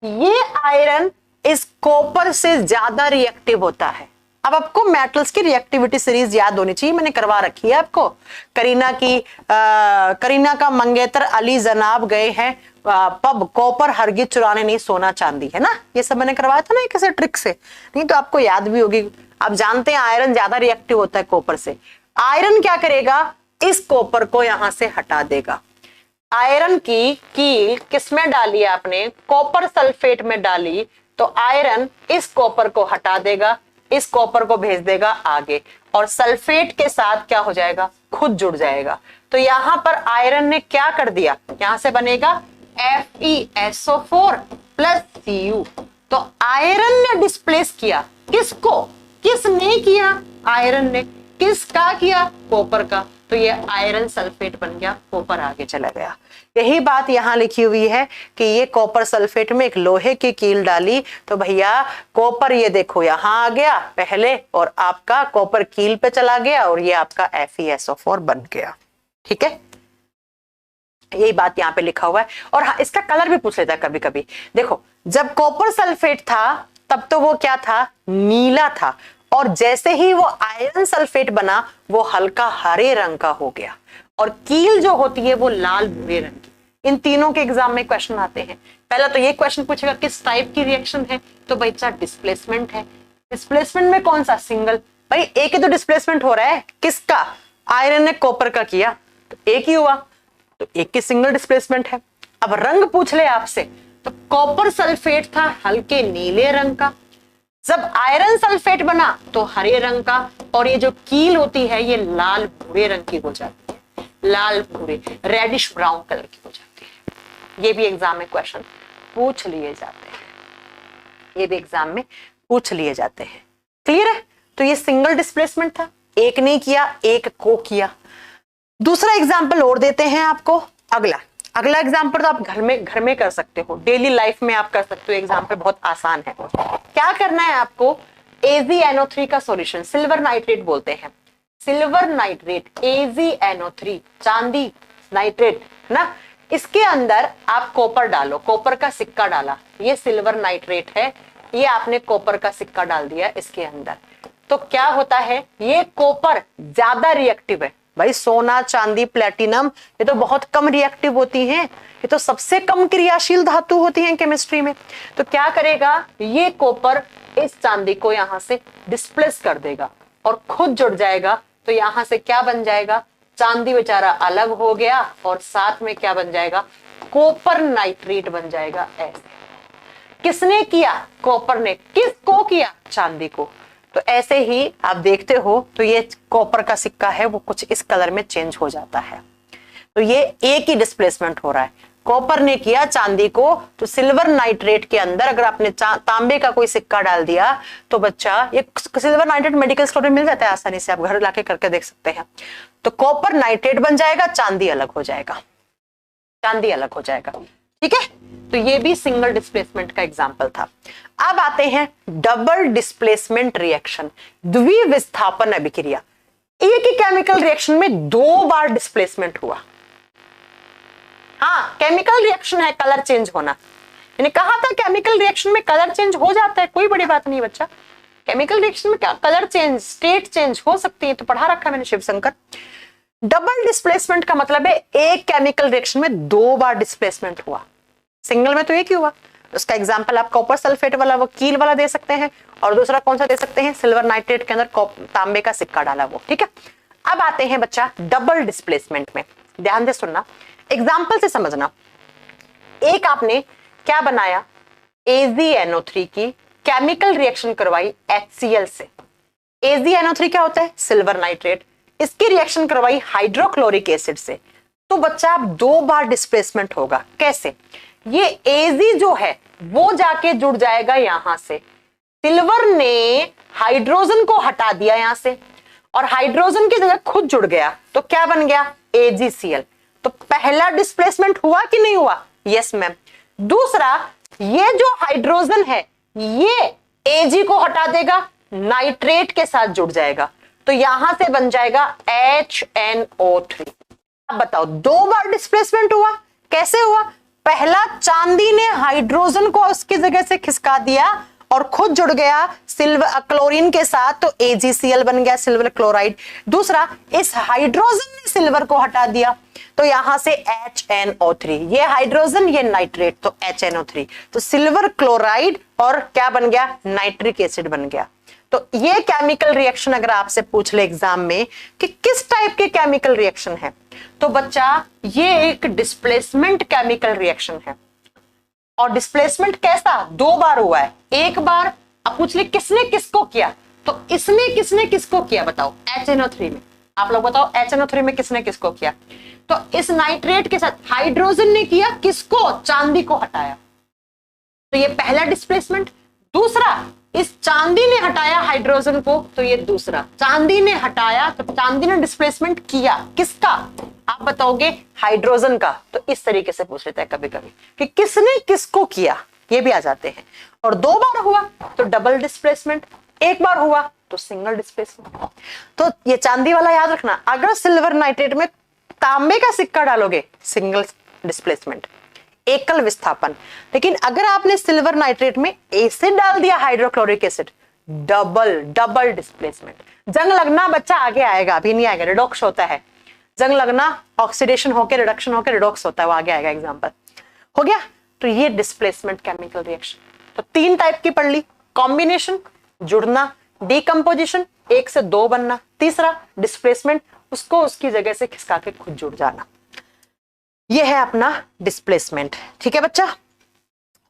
ये आयरन इस कॉपर से ज्यादा रिएक्टिव होता है। अब आपको मेटल्स की रिएक्टिविटी सीरीज याद होनी चाहिए, मैंने करवा रखी है आपको। करीना का मंगेतर अली जनाब गए हैं पब, कॉपर हरगिज चुराने नहीं सोना चांदी, है ना, ये सब मैंने करवाया था ना किसी ट्रिक से, नहीं तो आपको याद भी होगी। आप जानते हैं आयरन ज्यादा रिएक्टिव होता है कॉपर से। आयरन क्या करेगा? इस कॉपर को यहां से हटा देगा। आयरन की कील किसमें डाली आपने? कॉपर सल्फेट में डाली, तो आयरन इस कॉपर को हटा देगा, इस कॉपर को भेज देगा आगे, और सल्फेट के साथ क्या हो जाएगा? खुद जुड़ जाएगा। तो यहां पर आयरन ने क्या कर दिया? यहां से बनेगा FeSO4 प्लस Cu। तो आयरन ने डिस्प्लेस किया किसको? किसने किया? आयरन ने। किसका किया? कॉपर का। तो ये आयरन सल्फेट बन गया, कॉपर आगे चला गया। यही बात यहां लिखी हुई है कि ये कॉपर सल्फेट में एक लोहे की कील डाली, तो भैया कॉपर ये देखो यहां आ गया पहले, और आपका कॉपर कील पे चला गया, और ये आपका FeSO4 बन गया। ठीक है, यही बात यहाँ पे लिखा हुआ है। और हाँ, इसका कलर भी पूछ लेता है कभी कभी। देखो जब कॉपर सल्फेट था तब तो वो क्या था? नीला था, और जैसे ही वो आयरन सल्फेट बना वो हल्का हरे रंग का हो गया, और कील जो होती है वो लाल भूरे रंग की। इन तीनों के एग्जाम में क्वेश्चन आते हैं। पहला तो ये क्वेश्चन पूछेगा किस टाइप की रिएक्शन है, तो बच्चा डिस्प्लेसमेंट है। डिस्प्लेसमेंट में कौन सा? सिंगल। भाई एक ही तो डिस्प्लेसमेंट हो रहा है, किसका? आयरन ने कॉपर का किया तो एक ही हुआ, तो एक की सिंगल डिस्प्लेसमेंट है। अब रंग पूछ ले आपसे, तो कॉपर सल्फेट था हल्के नीले रंग का, जब आयरन सल्फेट बना तो हरे रंग का, और ये जो कील होती है ये लाल भूरे रंग की हो जाती है, लाल भूरे रेडिश ब्राउन कलर की हो जाती है। ये भी एग्जाम में क्वेश्चन पूछ लिए जाते हैं, ये भी एग्जाम में पूछ लिए जाते हैं। क्लियर है? तो ये सिंगल डिस्प्लेसमेंट था, एक ने किया एक को किया। दूसरा एग्जाम्पल और देते हैं आपको। अगला एग्जाम्पल तो आप घर में कर सकते हो, डेली लाइफ में आप कर सकते हो। एग्जाम्पल बहुत आसान है। क्या करना है आपको? AgNO3 का सॉल्यूशन, सिल्वर नाइट्रेट बोलते हैं, सिल्वर नाइट्रेट AgNO3, चांदी नाइट्रेट ना, इसके अंदर आप कॉपर डालो, कॉपर का सिक्का डाला, ये सिल्वर नाइट्रेट है, ये आपने कॉपर का सिक्का डाल दिया इसके अंदर, तो क्या होता है? ये कॉपर ज्यादा रिएक्टिव है। भाई सोना चांदी प्लेटिनम ये तो बहुत कम रिएक्टिव होती हैं, ये तो सबसे कम क्रियाशील धातु होती हैं केमिस्ट्री में। तो क्या करेगा? ये कॉपर इस चांदी को यहां से डिस्प्लेस कर देगा और खुद जुड़ जाएगा। तो यहां से क्या बन जाएगा? चांदी बेचारा अलग हो गया, और साथ में क्या बन जाएगा? कॉपर नाइट्रेट बन जाएगा। ऐसे किसने किया? कॉपर ने। किसको किया? चांदी को। तो ऐसे ही आप देखते हो तो ये कॉपर का सिक्का है वो कुछ इस कलर में चेंज हो जाता है। तो ये एक ही डिस्प्लेसमेंट हो रहा है, कॉपर ने किया चांदी को, तो सिल्वर नाइट्रेट के अंदर अगर आपने तांबे का कोई सिक्का डाल दिया तो बच्चा, ये सिल्वर नाइट्रेट मेडिकल स्टोर में मिल जाता है आसानी से, आप घर लाके करके देख सकते हैं। तो कॉपर नाइट्रेट बन जाएगा, चांदी अलग हो जाएगा, चांदी अलग हो जाएगा। ठीक है, तो ये भी सिंगल डिस्प्लेसमेंट का एग्जांपल था। अब आते हैं डबल डिस्प्लेसमेंट रिएक्शन, द्विविस्थापन अभिक्रिया। एक ही केमिकल रिएक्शन में 2 बार डिस्प्लेसमेंट हुआ। हाँ, केमिकल रिएक्शन है, कलर चेंज होना। मैंने कहा था केमिकल रिएक्शन में कलर चेंज हो जाता है, कोई बड़ी बात नहीं बच्चा। केमिकल रिएक्शन में क्या कलर चेंज, स्टेट चेंज हो सकती है, तो पढ़ा रखा है मैंने शिवशंकर। डबल डिस्प्लेसमेंट का मतलब है एक केमिकल रिएक्शन में 2 बार डिस्प्लेसमेंट हुआ, सिंगल में तो एक ही हुआ। उसका एग्जांपल आप कॉपर सल्फेट वाला वो कील वाला दे सकते हैं, और दूसरा कौन सा दे सकते हैं? सिल्वर नाइट्रेट के अंदर तांबे का सिक्का डाला वो। ठीक है, अब आते हैं बच्चा डबल डिस्प्लेसमेंट में। ध्यान से सुनना, एग्जांपल से समझना। एक आपने क्या बनाया, AgNO3 की केमिकल रिएक्शन करवाई HCl से। AgNO3 क्या होता है, सिल्वर नाइट्रेट, इसकी रिएक्शन करवाई हाइड्रोक्लोरिक एसिड से। तो बच्चा अब 2 बार डिस्प्लेसमेंट होगा। कैसे, ये Ag जो है वो जाके जुड़ जाएगा यहां से, सिल्वर ने हाइड्रोजन को हटा दिया यहां से और हाइड्रोजन की जगह खुद जुड़ गया, तो क्या बन गया, AgCl। तो पहला डिस्प्लेसमेंट हुआ कि नहीं हुआ, यस मैम। दूसरा, ये जो हाइड्रोजन है ये Ag को हटा देगा, नाइट्रेट के साथ जुड़ जाएगा, तो यहां से बन जाएगा HNO3। अब बताओ 2 बार डिस्प्लेसमेंट हुआ, कैसे हुआ, पहला चांदी ने हाइड्रोजन को उसकी जगह से खिसका दिया और खुद जुड़ गया सिल्वर क्लोरीन के साथ, तो AgCl बन गया, सिल्वर क्लोराइड। दूसरा, इस हाइड्रोजन ने सिल्वर को हटा दिया, तो यहां से HNO3, ये हाइड्रोजन ये नाइट्रेट, तो HNO3, तो सिल्वर क्लोराइड और क्या बन गया, नाइट्रिक एसिड बन गया। तो ये केमिकल रिएक्शन अगर आपसे पूछ ले एग्जाम में कि किस टाइप के केमिकल रिएक्शन है, तो बच्चा ये एक डिस्प्लेसमेंट केमिकल रिएक्शन है। और डिस्प्लेसमेंट कैसा, 2 बार हुआ है। एक बार अब पूछ ले किसने किसको किया, तो इसमें किसने किसको किया बताओ, HNO3 में। आप लोग बताओ HNO3 में किसने किसको किया, तो इस नाइट्रेट के साथ हाइड्रोजन ने किया किसको, चांदी को हटाया, तो ये पहला डिस्प्लेसमेंट। दूसरा, इस चांदी ने हटाया हाइड्रोजन को, तो ये दूसरा, चांदी ने हटाया तो चांदी ने डिस्प्लेसमेंट किया किसका, आप बताओगे हाइड्रोजन का। तो इस तरीके से पूछ लेता है कभी कभी कि किसने किसको किया, ये भी आ जाते हैं। और 2 बार हुआ तो डबल डिस्प्लेसमेंट, 1 बार हुआ तो सिंगल डिस्प्लेसमेंट। तो ये चांदी वाला याद रखना, अगर सिल्वर नाइट्रेट में तांबे का सिक्का डालोगे सिंगल डिस्प्लेसमेंट, एकल विस्थापन, लेकिन अगर आपने सिल्वर नाइट्रेट में एसिड डाल दिया हाइड्रोक्लोरिक एसिड, डबल डिस्प्लेसमेंट। जंग लगना बच्चा आगे आएगा, अभी नहीं आएगा, रिडॉक्स होता है जंग लगना, ऑक्सीडेशन होकर रिडक्शन होकर रिडॉक्स होता है, वो आगे आएगा, एग्जांपल हो गया। तो ये डिस्प्लेसमेंट केमिकल रिएक्शन, तो 3 टाइप की पढ़ ली, कॉम्बिनेशन, जुड़ना, डीकंपोजिशन, 1 से 2 बनना, तीसरा डिस्प्लेसमेंट, उसको उसकी जगह से खिसका के खुद जुड़ जाना। ये है अपना डिस्प्लेसमेंट, ठीक है बच्चा,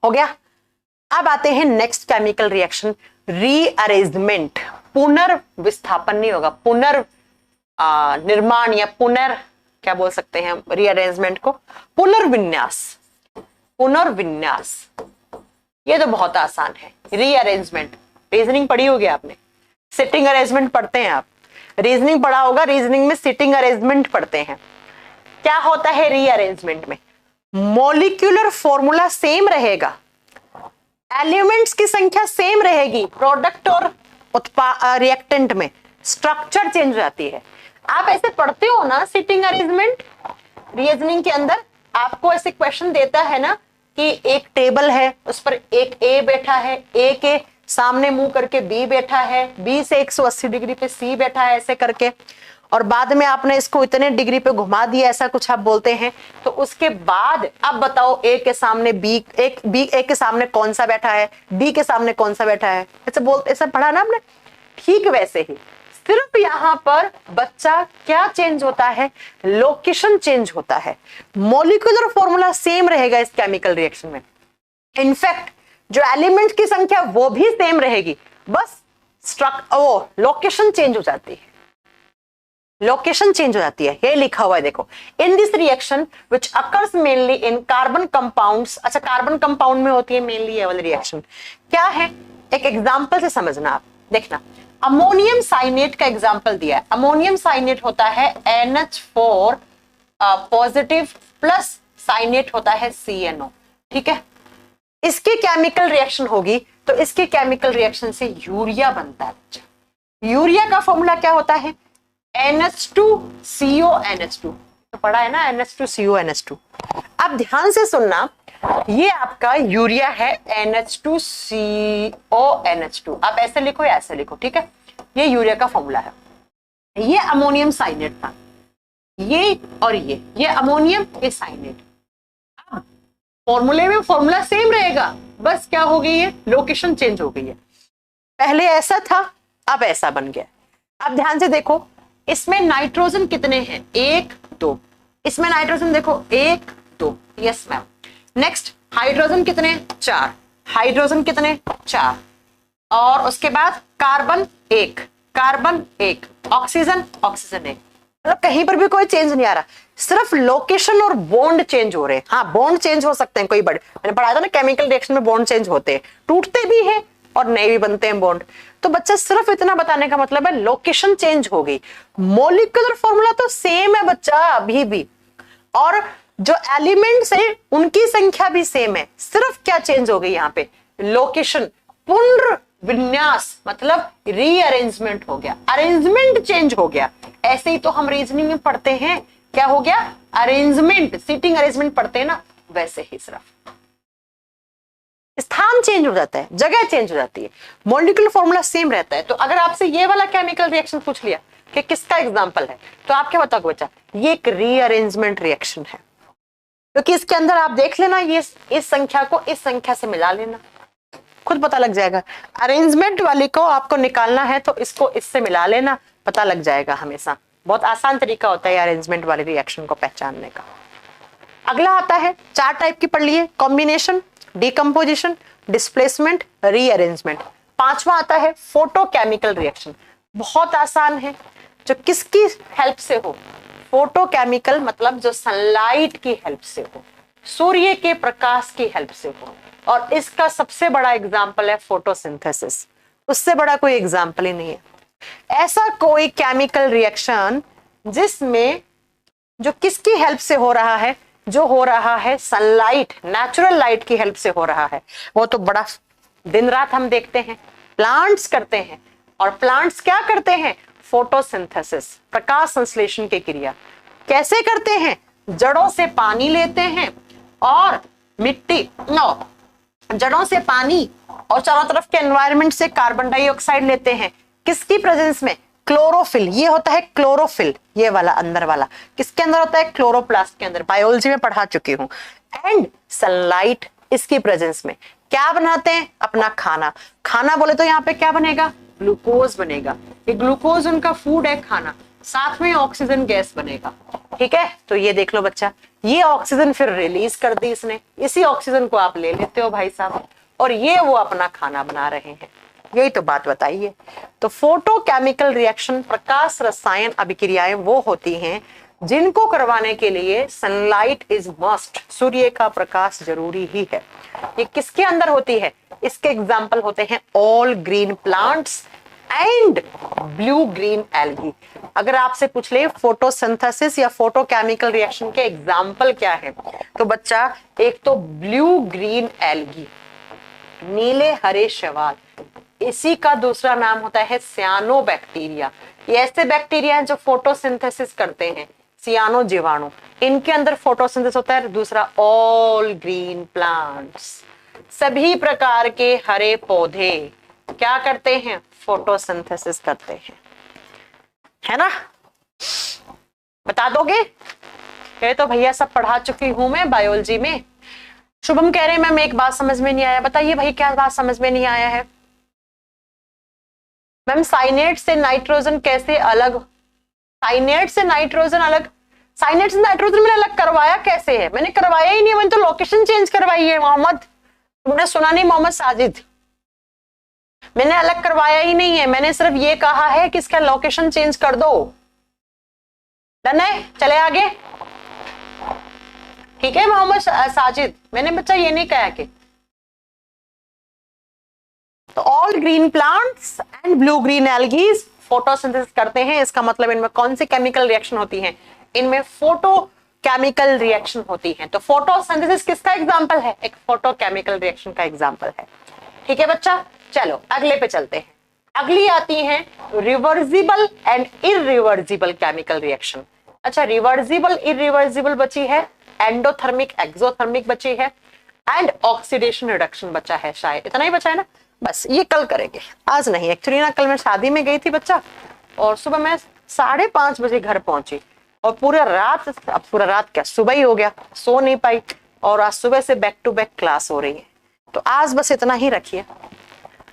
हो गया। अब आते हैं नेक्स्ट केमिकल रिएक्शन, रीअरेंजमेंट। पुनर्विस्थापन नहीं होगा, निर्माण या क्या बोल सकते हैं रीअरेंजमेंट को, पुनर्विन्यास। ये तो बहुत आसान है, रीअरेंजमेंट। रीजनिंग पढ़ी होगी आपने, सिटिंग अरेंजमेंट पढ़ते हैं आप, रीजनिंग पढ़ा होगा, रीजनिंग में सिटिंग अरेंजमेंट पढ़ते हैं। क्या होता है रीअरेंजमेंट में, मॉलिक्यूलर फॉर्मूला सेम रहेगा, एलिमेंट्स की संख्या सेम रहेगी, प्रोडक्ट और रिएक्टेंट में स्ट्रक्चर चेंज हो जाती है। आप ऐसे पढ़ते हो ना सिटिंग अरेंजमेंट, रीजनिंग के अंदर आपको ऐसे क्वेश्चन देता है ना कि एक टेबल है, उस पर एक ए बैठा है, ए के सामने मुंह करके बी बैठा है, बी से 180 डिग्री पे सी बैठा है, ऐसे करके, और बाद में आपने इसको इतने डिग्री पे घुमा दिया, ऐसा कुछ आप बोलते हैं। तो उसके बाद अब बताओ ए के सामने बी के सामने कौन सा बैठा है, डी के सामने कौन सा बैठा है, ऐसा पढ़ा ना आपने। ठीक वैसे ही सिर्फ यहाँ पर बच्चा क्या चेंज होता है, लोकेशन चेंज होता है, मॉलिक्यूलर फॉर्मूला सेम रहेगा इस केमिकल रिएक्शन में। इनफैक्ट जो एलिमेंट की संख्या वो भी सेम रहेगी, बस लोकेशन चेंज हो जाती है, लोकेशन चेंज हो जाती है। ये लिखा हुआ है देखो, in this reaction which occurs mainly in carbon compounds. अच्छा, कार्बन कंपाउंड में होती है मेनली ये वाली रिएक्शन। क्या है, एक एग्जांपल से समझना आप, देखना। अमोनियम साइनेट का एग्जांपल दिया है। अमोनियम साइनेट होता है NH4 पॉजिटिव प्लस साइनेट होता है CNO, ठीक है। इसकी केमिकल रिएक्शन होगी तो इसके केमिकल रिएक्शन से यूरिया बनता है। यूरिया का फॉर्मूला क्या होता है, NH2CONH2, तो पढ़ा है ना, NH2CONH2। अब ध्यान से सुनना, ये आपका यूरिया है NH2CONH2। आप ऐसे लिखो या ऐसे लिखो, ठीक है। ये यूरिया का फॉर्मूला है। ये अमोनियम साइनेट था, ये और ये अमोनियम, ये साइनेट। अब फॉर्मूले में फॉर्मूला सेम रहेगा, बस क्या हो गई है, लोकेशन चेंज हो गई है। पहले ऐसा था, अब ऐसा बन गया। अब ध्यान से देखो, इसमें नाइट्रोजन कितने हैं, 1 2। इसमें नाइट्रोजन देखो 1 2, यस मैम। नेक्स्ट हाइड्रोजन कितने, 4, हाइड्रोजन कितने, 4, और उसके बाद कार्बन 1, कार्बन 1, ऑक्सीजन, ऑक्सीजन 1। मतलब कहीं पर भी कोई चेंज नहीं आ रहा, सिर्फ लोकेशन और बॉन्ड चेंज हो रहे हैं। हाँ, बॉन्ड चेंज हो सकते हैं, कोई बड़े, मैंने पढ़ाया था ना केमिकल रिएक्शन में बॉन्ड चेंज होते हैं, टूटते भी हैं और नए भी बनते हैं बॉन्ड। तो बच्चा सिर्फ इतना बताने का मतलब है लोकेशन चेंज हो गई, मॉलिक्यूलर फॉर्मूला तो सेम है बच्चा अभी भी, और जो एलिमेंट्स है उनकी संख्या भी सेम है, सिर्फ क्या चेंज हो गई यहाँ पे, लोकेशन, पुनर्विन्यास मतलब रीअरेंजमेंट हो गया, अरेंजमेंट चेंज हो गया। ऐसे ही तो हम रीजनिंग में पढ़ते हैं, क्या हो गया, अरेंजमेंट, सीटिंग अरेंजमेंट पढ़ते हैं ना, वैसे ही सिर्फ स्थान चेंज हो जाता है, जगह चेंज हो जाती है, मॉलिक्यूलर फॉर्मूला सेम रहता है। तो अगर आपसे ये वाला केमिकल रिएक्शन पूछ लिया कि किसका एग्जांपल है, तो आप क्या बताओगे बच्चा, ये एक रीअरेंजमेंट रिएक्शन है, क्योंकि इसके अंदर आप देख लेना, ये इस संख्या को इस संख्या से मिला लेना, खुद पता लग जाएगा। अरेंजमेंट वाले को आपको निकालना है तो इसको इससे मिला लेना, पता लग जाएगा हमेशा। बहुत आसान तरीका होता है अरेंजमेंट वाले रिएक्शन को पहचानने का। अगला आता है, 4 टाइप की पढ़ लिए, कॉम्बिनेशन, डिकम्पोजिशन, डिस्प्लेसमेंट, रीअरेंजमेंट। 5वां आता है फोटोकेमिकल रिएक्शन, बहुत आसान है, जो किसकी हेल्प से हो, फोटोकेमिकल मतलब जो सनलाइट की हेल्प से हो, सूर्य के प्रकाश की हेल्प से हो, और इसका सबसे बड़ा एग्जाम्पल है फोटोसिंथेसिस, उससे बड़ा कोई एग्जाम्पल ही नहीं है। ऐसा कोई केमिकल रिएक्शन जिसमें जो किसकी हेल्प से हो रहा है, जो हो रहा है सनलाइट, नेचुरल लाइट की हेल्प से हो रहा है, वो तो बड़ा दिन रात हम देखते हैं, प्लांट्स करते हैं। और प्लांट्स क्या करते हैं, फोटोसिंथेसिस, प्रकाश संश्लेषण की क्रिया। कैसे करते हैं, जड़ों से पानी लेते हैं और मिट्टी, जड़ों से पानी और चारों तरफ के एनवायरनमेंट से कार्बन डाइऑक्साइड लेते हैं, किसकी प्रेजेंस में, क्लोरोफिल, ये होता है क्लोरोफिल, ये वाला अंदर वाला किसके अंदर होता है, क्लोरोप्लास्ट के अंदर, बायोलॉजी में पढ़ा चुकी हूं। एंड सनलाइट इसकी प्रेजेंस में क्या बनाते हैं, अपना खाना। खाना बोले तो यहाँ पे क्या बनेगा, ग्लूकोज बनेगा, ये ग्लूकोज उनका फूड है, खाना, साथ में ऑक्सीजन गैस बनेगा। ठीक है, तो ये देख लो बच्चा, ये ऑक्सीजन फिर रिलीज कर दी इसने, इसी ऑक्सीजन को आप ले लेते हो भाई साहब, और ये वो अपना खाना बना रहे हैं। यही तो बात बताइए। तो फोटोकेमिकल रिएक्शन, प्रकाश रसायन अभिक्रियाएं वो होती हैं जिनको करवाने के लिए सनलाइट इज मस्ट, सूर्य का प्रकाश जरूरी ही है। ये किसके अंदर होती है, इसके एग्जाम्पल होते हैं all green plants and blue green algae. अगर आपसे पूछ ले फोटोसिंथेसिस या फोटोकेमिकल रिएक्शन के एग्जाम्पल क्या है, तो बच्चा एक तो ब्लू ग्रीन एल्गी, नीले हरे शैवाल, इसी का दूसरा नाम होता है सियानोबैक्टीरिया। ये ऐसे बैक्टीरिया हैं जो फोटोसिंथेसिस करते हैं, सियानो जीवाणु, इनके अंदर फोटोसिंथेसिस होता है। दूसरा ऑल ग्रीन प्लांट्स, सभी प्रकार के हरे पौधे क्या करते हैं, फोटोसिंथेसिस करते हैं, है ना। बता दोगे, कहे तो भैया सब पढ़ा चुकी हूं मैं बायोलॉजी में। शुभम कह रहे हैं मैम एक बात समझ में नहीं आया, बताइए भाई क्या बात समझ में नहीं आया है। मैम साइनेट से नाइट्रोजन कैसे अलग, साइनेट से नाइट्रोजन अलग, साइनेट से नाइट्रोजन मैंने अलग करवाया कैसे है, मैंने करवाया ही नहीं, मैंने तो लोकेशन चेंज करवाई है मोहम्मद, तुमने सुना नहीं मोहम्मद साजिद, मैंने अलग करवाया ही नहीं है, मैंने सिर्फ ये कहा है कि इसका लोकेशन चेंज कर दो। डन है, चले आगे। ठीक है मोहम्मद साजिद, मैंने बच्चा ये नहीं कहा कि तो all green plants and blue green algae photosynthesis करते हैं। इसका मतलब इनमें कौन सी केमिकल रिएक्शन होती है, इनमें फोटोकेमिकल रिएक्शन होती है। तो फोटोसिंथेसिस किसका एग्जांपल है, एक फोटोकेमिकल रिएक्शन का एग्जांपल है। ठीक है बच्चा, चलो अगले पे चलते हैं। अगली आती है reversible and irreversible chemical reaction. अच्छा, रिवर्सिबल इरिवर्सिबल बची है, एंडोथर्मिक एक्सोथर्मिक बची है, एंड ऑक्सीडेशन रिडक्शन बचा है, शायद इतना ही बचा है ना। बस ये कल करेंगे, आज नहीं। एक्चुअली ना कल मैं शादी में गई थी बच्चा, और सुबह मैं 5:30 बजे घर पहुंची, और पूरा रात, अब पूरा रात क्या सुबह ही हो गया, सो नहीं पाई, और आज सुबह से बैक टू बैक क्लास हो रही है। तो आज बस इतना ही रखिए,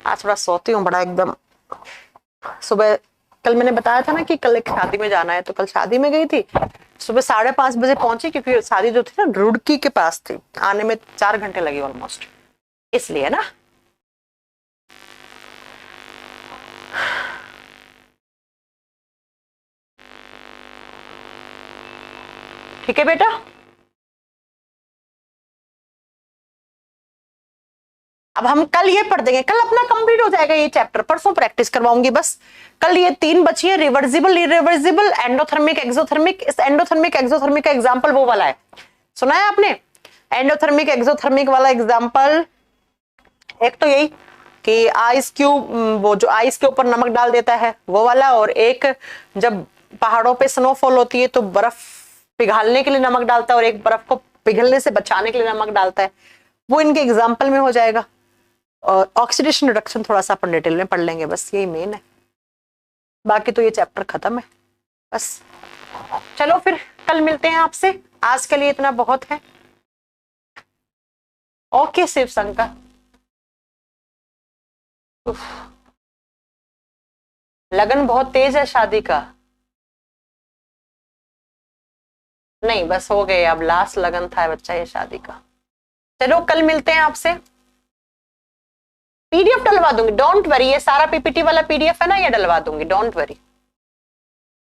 आज थोड़ा सोती हूँ बड़ा एकदम, सुबह कल मैंने बताया था ना कि कल एक शादी में जाना है, तो कल शादी में गई थी, सुबह 5:30 बजे पहुंची, क्योंकि शादी जो थी ना रुड़की के पास थी, आने में 4 घंटे लगे ऑलमोस्ट, इसलिए ना। ठीक है बेटा, अब हम कल ये पढ़ देंगे, कल अपना कंप्लीट हो जाएगा ये चैप्टर, परसों प्रैक्टिस करवाऊंगी बस। कल ये 3 बची है, रिवर्सिबल, इरिवर्सिबल, एंडोथर्मिक, एक्सोथर्मिक। इस एंडोथर्मिक एक्सोथर्मिक का एग्जांपल वो वाला है, सुना है आपने? एंडोथर्मिक एक्सोथर्मिक वाला एग्जांपल एक तो यही कि आइस क्यूब, वो जो आइस के ऊपर नमक डाल देता है वो वाला, और एक जब पहाड़ों पे स्नोफॉल होती है तो बर्फ पिघालने के लिए नमक डालता है, और एक बर्फ को पिघलने से बचाने के लिए नमक डालता है, वो इनके एग्जाम्पल में हो जाएगा। और ऑक्सीडेशन रिडक्शन थोड़ा सा अपन डिटेल में पढ़ लेंगे, बस यही मेन है, बाकी तो ये चैप्टर खत्म है बस। चलो फिर कल मिलते हैं आपसे, आज के लिए इतना बहुत है। ओके शिव शंकर। लगन बहुत तेज है शादी का, नहीं बस हो गए, अब लास्ट लगन था बच्चा ये शादी का। चलो कल मिलते हैं आपसे, पीडीएफ डलवा दूंगी, डोंट वरी, ये सारा पीपीटी वाला पीडीएफ है ना, ये डलवा दूंगी, डोंट वरी।